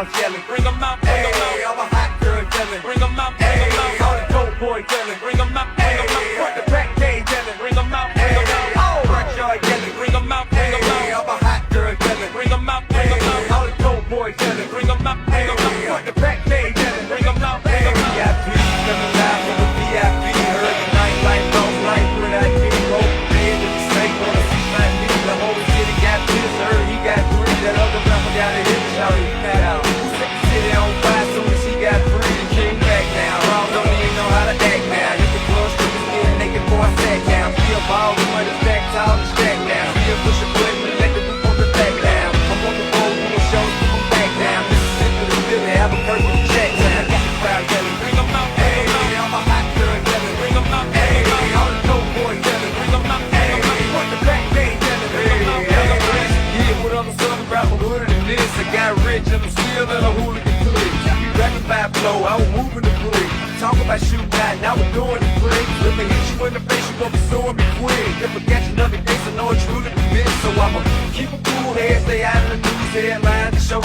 clowns yelling. Bring 'em out, bring 'em out. I'm a hot girl yelling. Bring 'em out, bring 'em out. All the dope boys yelling. Bring 'em out, bring 'em out. Front the back gate yelling. Bring 'em out, bring 'em out. Oh, front yard yelling. Bring 'em out, bring 'em out. I'm a hot girl yelling. Bring 'em out, bring 'em out. All the dope boys yelling. Bring 'em out, bring 'em out. Front the back gate yelling. Bring 'em out, bring 'em out. VIP, coming live from the VIP. Heard the night like long light when I get home. Man, if you say wanna see my nigga, the whole city got this. Heard he got three. That other rapper got a hit. Shout he fat out. Who set the city on fire soon as he got free? He came back now. Rob don't even know how to act now. Hit the club, strip his skin, naked boy sat down. Feel ball, the money stack tall and stack down. Feel push a button and let the roof on the back down. I'm on the road doing shows, put them back down. Mississippi to the Philly, have a perfect check down. Got the crowd yelling, bring 'em out, bring 'em out. I'm a hot girl yelling, bring 'em out, bring 'em out. All the dope boys yelling, bring 'em out, bring 'em out. Front the back gate yelling, bring 'em out, bring 'em out. Yeah, what other southern rapper hooded than this? I got rich and I'm still in a hooligan clique. We rapping by flow, I was moving the brick. Talk about shooting out, now we're doing the brick. If they hit you in the face, you gon' be suing me quick. If I catch another case, I know it's truly the bitch. So I'ma keep a cool head, stay out of the news headlines to show